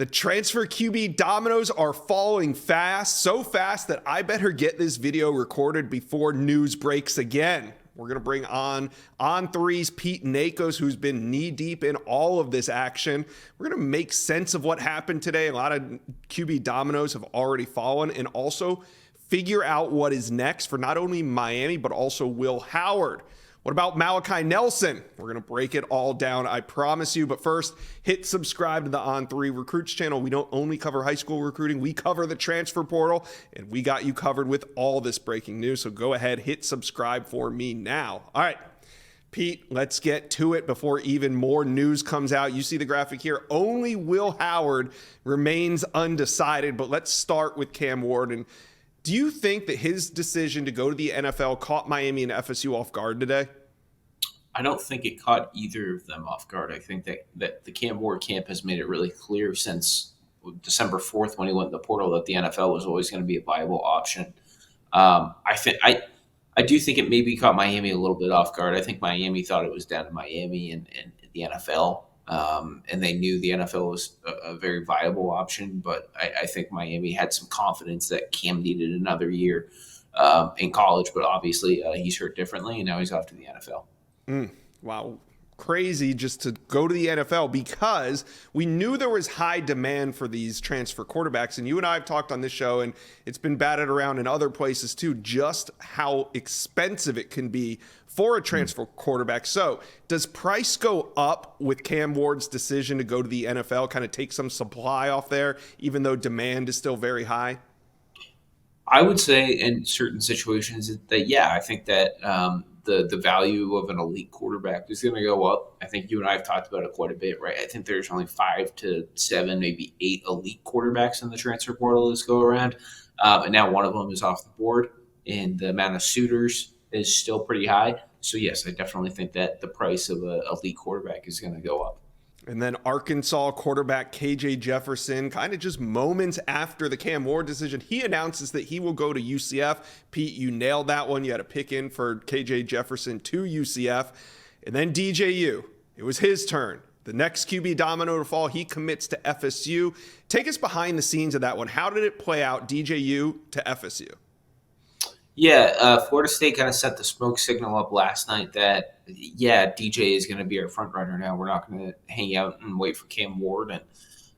The transfer QB dominoes are falling fast, so fast that I better get this video recorded before news breaks again. We're going to bring on three's Pete Nakos, who's been knee-deep in all of this action. We're going to make sense of what happened today. A lot of QB dominoes have already fallen, and also figure out what is next for not only Miami, but also Will Howard. What about Malachi Nelson? We're going to break it all down, I promise you. But first, hit subscribe to the On3 Recruits channel. We don't only cover high school recruiting, we cover the transfer portal, and we got you covered with all this breaking news. So go ahead, hit subscribe for me now. All right, Pete, let's get to it before even more news comes out. You see the graphic here. Only Will Howard remains undecided, but let's start with Cam Ward. Do you think that his decision to go to the NFL caught Miami and FSU off guard today? I don't think it caught either of them off guard. I think that the Cam Ward camp has made it really clear since December 4th when he went in the portal that the NFL was always going to be a viable option. I do think it maybe caught Miami a little bit off guard. I think Miami thought it was down to Miami and the NFL. And they knew the NFL was a very viable option, but I think Miami had some confidence that Cam needed another year in college, but obviously he's hurt differently, and now he's off to the NFL. Wow. Crazy just to go to the NFL, because we knew there was high demand for these transfer quarterbacks. And you and I have talked on this show, and it's been batted around in other places too, just how expensive it can be for a transfer quarterback. So does price go up with Cam Ward's decision to go to the NFL, kind of take some supply off there, even though demand is still very high? I would say in certain situations that, yeah, I think that the value of an elite quarterback is going to go up. I think you and I have talked about it quite a bit, right? I think there's only 5 to 7, maybe 8 elite quarterbacks in the transfer portal this go around. And now one of them is off the board, and the amount of suitors is still pretty high. So, yes, I definitely think that the price of an elite quarterback is going to go up. And then Arkansas quarterback KJ Jefferson, kind of just moments after the Cam Ward decision, he announces that he will go to UCF. Pete, you nailed that one. You had a pick in for KJ Jefferson to UCF. And then DJU, it was his turn. The next QB domino to fall, he commits to FSU. Take us behind the scenes of that one. How did it play out, DJU to FSU? Yeah, Florida State kind of set the smoke signal up last night that, yeah, DJ is going to be our front runner now. We're not going to hang out and wait for Cam Ward. And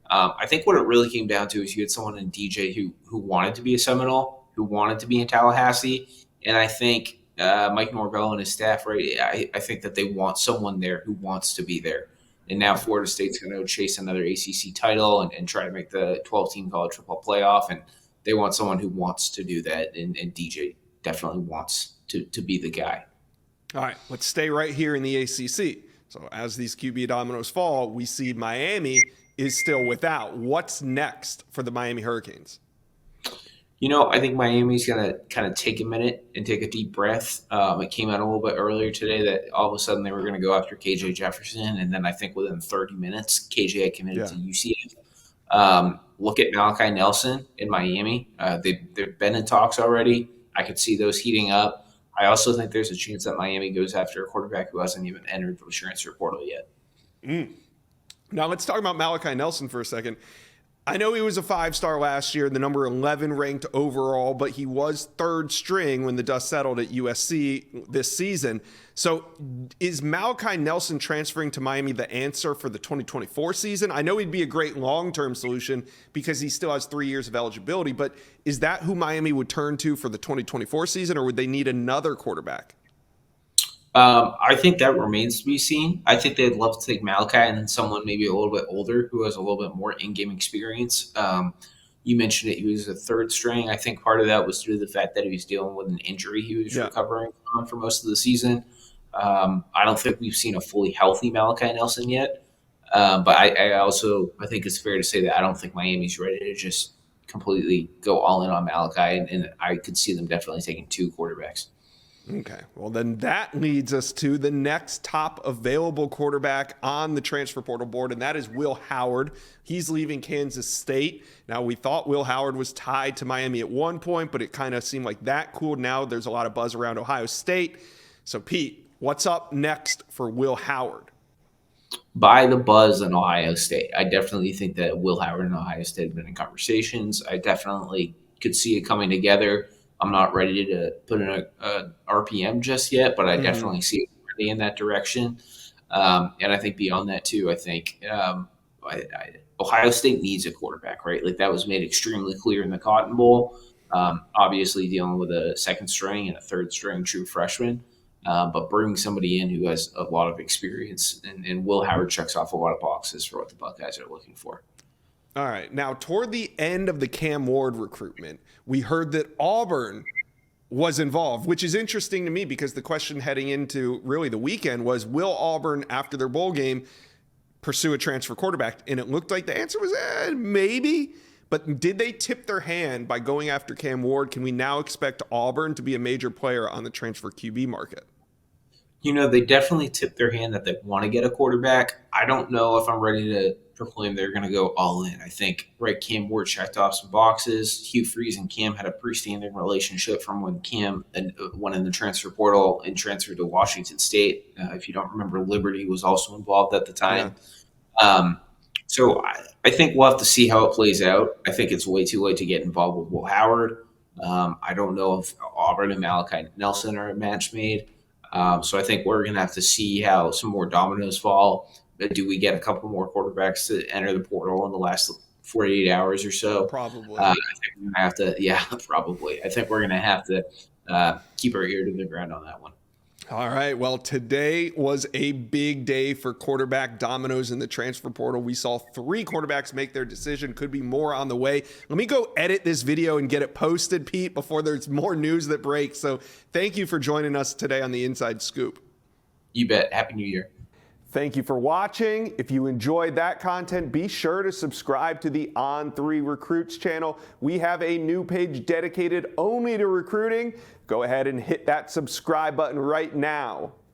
I think what it really came down to is you had someone in DJ who wanted to be a Seminole, who wanted to be in Tallahassee. And I think Mike Norvell and his staff, right, I think that they want someone there who wants to be there. And now Florida State's going to chase another ACC title and try to make the 12-team college football playoff. And they want someone who wants to do that. And DJ definitely wants to be the guy. All right, let's stay right here in the ACC. So as these QB dominoes fall, we see Miami is still without. What's next for the Miami Hurricanes? You know, I think Miami's going to kind of take a minute and take a deep breath. It came out a little bit earlier today that all of a sudden they were going to go after KJ Jefferson, and then I think within 30 minutes, KJ had committed to UCF. Look at Malachi Nelson in Miami. They've been in talks already. I could see those heating up. I also think there's a chance that Miami goes after a quarterback who hasn't even entered the transfer portal yet. Now let's talk about Malachi Nelson for a second. I know he was a 5-star last year, the number 11 ranked overall, but he was third string when the dust settled at USC this season. So is Malachi Nelson transferring to Miami the answer for the 2024 season? I know he'd be a great long-term solution because he still has 3 years of eligibility, but is that who Miami would turn to for the 2024 season, or would they need another quarterback? I think that remains to be seen. I think they'd love to take Malachi and then someone maybe a little bit older who has a little bit more in-game experience. You mentioned it. He was a third string. I think part of that was due to the fact that he was dealing with an injury he was recovering from for most of the season. I don't think we've seen a fully healthy Malachi Nelson yet. But I think it's fair to say that I don't think Miami's ready to just completely go all in on Malachi, and I could see them definitely taking 2 quarterbacks. Okay, well then that leads us to the next top available quarterback on the transfer portal board, and that is Will Howard. He's leaving Kansas State. Now, we thought Will Howard was tied to Miami at one point, but it kind of seemed like that cooled. Now there's a lot of buzz around Ohio State. So, Pete, what's up next for Will Howard? by the buzz in Ohio State. I definitely think that Will Howard and Ohio State have been in conversations. I definitely could see it coming together. I'm not ready to put in a RPM just yet, but I definitely see it heading in that direction. And I think beyond that too, I think Ohio State needs a quarterback, right? Like that was made extremely clear in the Cotton Bowl. Obviously, dealing with a second string and a third string true freshman, but bringing somebody in who has a lot of experience, and Will Howard checks off a lot of boxes for what the Buckeyes are looking for. All right. Now, toward the end of the Cam Ward recruitment, we heard that Auburn was involved, which is interesting to me because the question heading into really the weekend was, will Auburn, after their bowl game, pursue a transfer quarterback? And it looked like the answer was maybe. But did they tip their hand by going after Cam Ward? Can we now expect Auburn to be a major player on the transfer QB market? They definitely tipped their hand that they want to get a quarterback. I don't know if I'm ready to proclaim they're going to go all in. I think, right, Cam Ward checked off some boxes. Hugh Freeze and Cam had a freestanding relationship from when Cam went in the transfer portal and transferred to Washington State. If you don't remember, Liberty was also involved at the time. Yeah. So I think we'll have to see how it plays out. I think it's way too late to get involved with Will Howard. I don't know if Auburn and Malachi Nelson are a match made. So I think we're going to have to see how some more dominoes fall. Do we get a couple more quarterbacks to enter the portal in the last 48 hours or so? Probably. I think we're going to have to, probably. I think we're going to have to keep our ear to the ground on that one. All right. Well, today was a big day for quarterback dominoes in the transfer portal. We saw 3 quarterbacks make their decision. Could be more on the way. Let me go edit this video and get it posted, Pete, before there's more news that breaks. So thank you for joining us today on the Inside Scoop. You bet. Happy New Year. Thank you for watching. If you enjoyed that content, be sure to subscribe to the On3 Recruits channel. We have a new page dedicated only to recruiting. Go ahead and hit that subscribe button right now.